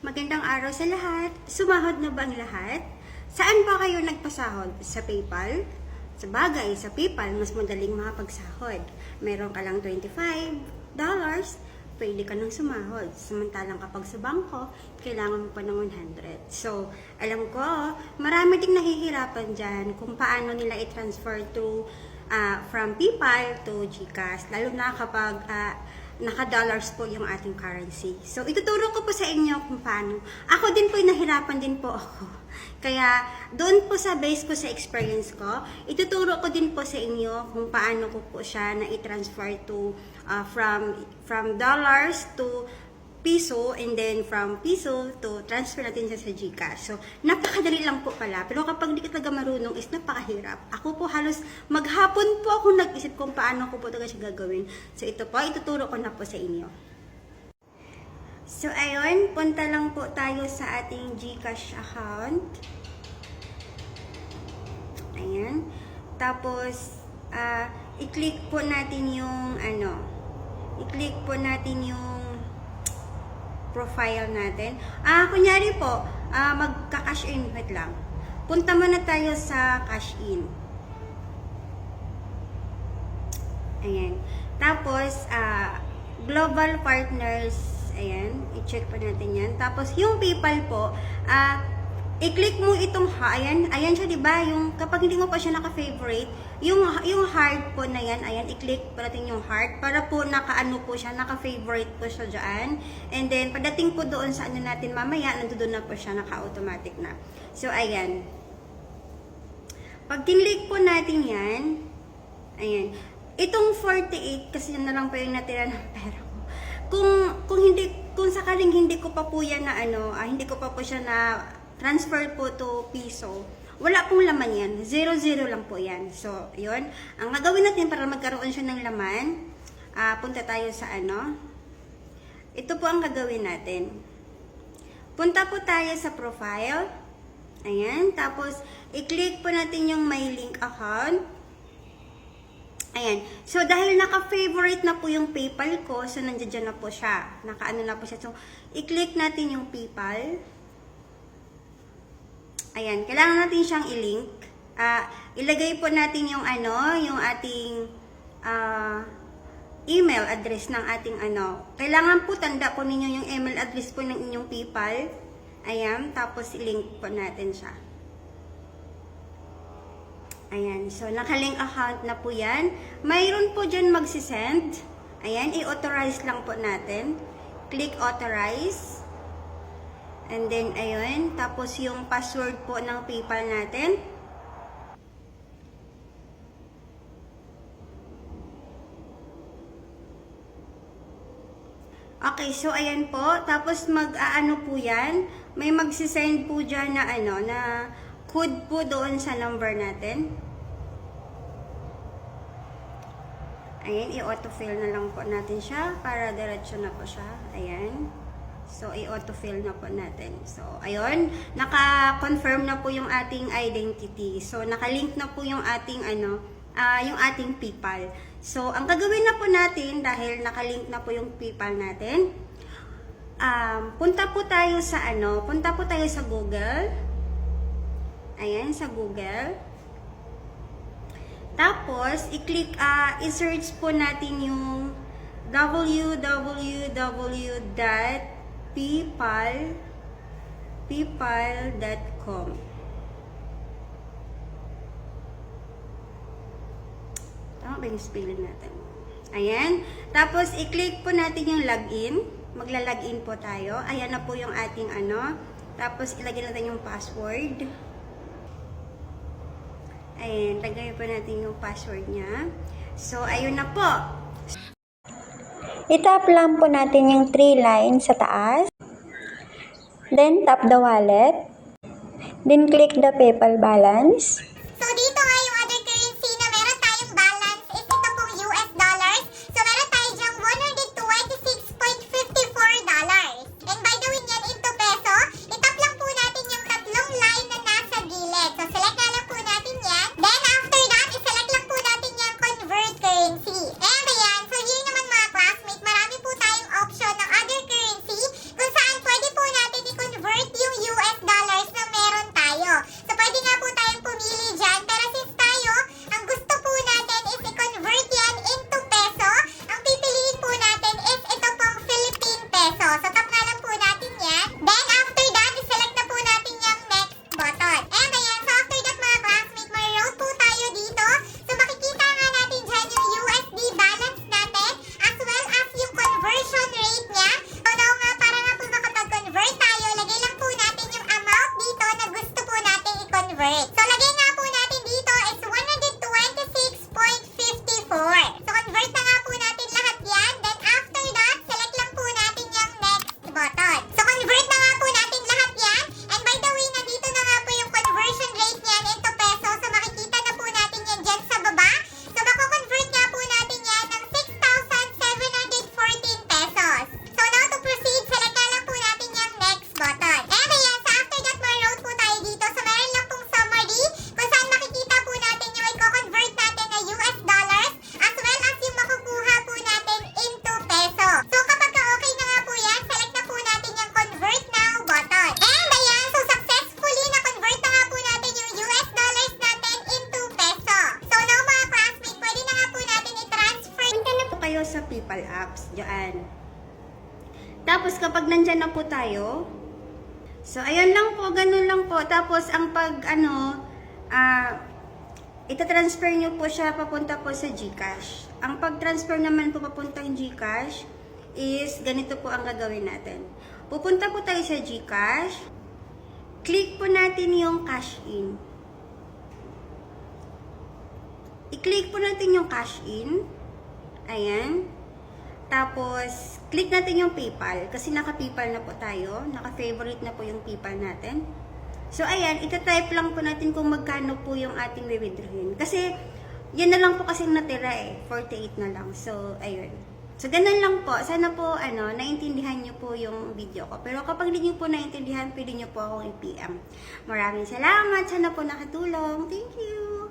Magandang araw sa lahat. Sumahod na ba ang lahat? Saan ba kayo nagpasahod? Sa PayPal? Sa bagay, sa PayPal, mas madaling makapagsahod. Meron ka lang $25, pwede ka nang sumahod. Samantalang kapag sa bangko, kailangan mo pa ng 100. So, alam ko, marami ding nahihirapan dyan kung paano nila i-transfer to from PayPal to GCash. Lalo na kapag naka-dollars po yung ating currency. So, ituturo ko po sa inyo kung paano. Ako din po, nahirapan din po ako. Kaya, doon po sa base ko sa experience ko, ituturo ko din po sa inyo kung paano ko po siya na i-transfer to from dollars to piso, and then from piso to transfer natin siya sa GCash. So, napakadali lang po pala. Pero kapag di ka talaga marunong is napakahirap. Ako po halos maghapon po ako nag-isip kung paano ko po talaga siya gagawin. So, ito po, ituturo ko na po sa inyo. So, ayun, punta lang po tayo sa ating GCash account. Ayan. Tapos, i-click po natin yung i-click po natin yung profile natin. Kunyari po, magka-cash in. Wait lang. Punta muna tayo sa cash in. Ayan. Tapos, global partners. Ayan. I-check pa natin yan. Tapos, yung PayPal po, i-click mo itong ayan siya, diba? Yung kapag hindi mo pa siya naka-favorite, yung heart po na yan, ayan, i-click pa natin yung heart para po naka-ano po siya, naka-favorite po siya dyan. And then pagdating po doon sa ano natin mamaya, nandoon na po siya, naka-automatic na. So ayan. Pag tinlik po natin yan, ayan. Itong 48 kasi yan na lang po yung natira ng pera ko. Kung sakaling hindi ko pa po yan na hindi ko pa po siya na transfer po to piso, wala pong laman yan. 0-0 lang po yan. So, yun. Ang gagawin natin para magkaroon siya ng laman, punta tayo sa ito po ang gagawin natin. Punta po tayo sa profile. Ayan. Tapos, i-click po natin yung my link account. Ayan. So, dahil naka-favorite na po yung PayPal ko, so nandiyan na po siya. Naka-ano na po siya. So, i-click natin yung PayPal. Ayan, kailangan natin siyang i-link. Ilagay po natin yung yung ating email address ng ating Kailangan po tanda po ninyo yung email address po ng inyong PayPal. Ayan, tapos i-link po natin siya. Ayan, so naka-link account na po yan. Mayroon po dyan magsisend. Ayan, i-authorize lang po natin. Click authorize. And then, ayun. Tapos, yung password po ng PayPal natin. Okay, so, ayan po. Tapos, mag-aano po yan. May magsisend po dyan na na code po doon sa number natin. Ayan, i-autofill na lang po natin siya para diretso na po siya. Ayan. So, i-autofill na po natin. So, ayun, naka-confirm na po yung ating identity. So, naka-link na po yung ating yung ating PayPal. So, ang gagawin na po natin dahil naka-link na po yung PayPal natin, punta po tayo sa punta po tayo sa Google. Ayan, sa Google. Tapos, i-click, i-search po natin yung www.paypal.com. Tama ba yung spelling natin? Ayan. Tapos, i-click po natin yung login. Magla-login po tayo. Ayan na po yung ating Tapos, ilagay natin yung password. Ayan. Lagay po natin yung password niya. So, ayun na po. I-tap lang po natin yung 3 lines sa taas. Then, tap the wallet. Then, click the PayPal balance. So, dito nga yung other currency na meron tayong balance is ito pong US dollars. So, meron tayo dyang $126.54. And by the way, yan into peso, itap lang po natin yung tatlong line na nasa gilid. So, select na lang po natin yan. Then, after that, iselect lang po natin yung convert currency. And ayan, so here naman mga classmates, marami po tayong option ng other currency kung saan pwede po natin Tapos kapag nandyan na po tayo, so ayan lang po, ganun lang po. Tapos ang itatransfer nyo po siya papunta po sa GCash. Ang pag-transfer naman po papunta yung GCash is ganito po ang gagawin natin. Pupunta po tayo sa GCash. Click po natin yung cash in. I-click po natin yung cash in. Ayan. Tapos, click natin yung PayPal. Kasi naka-PayPal na po tayo. Naka-favorite na po yung PayPal natin. So, ayan. Ita-type lang po natin kung magkano po yung ating withdrawin. Kasi, yan na lang po kasing natira eh. 48 na lang. So, ayun. So, ganun lang po. Sana po, naintindihan nyo po yung video ko. Pero kapag hindi nyo po naintindihan, pwede nyo po akong i-PM. Maraming salamat. Sana po nakatulong. Thank you!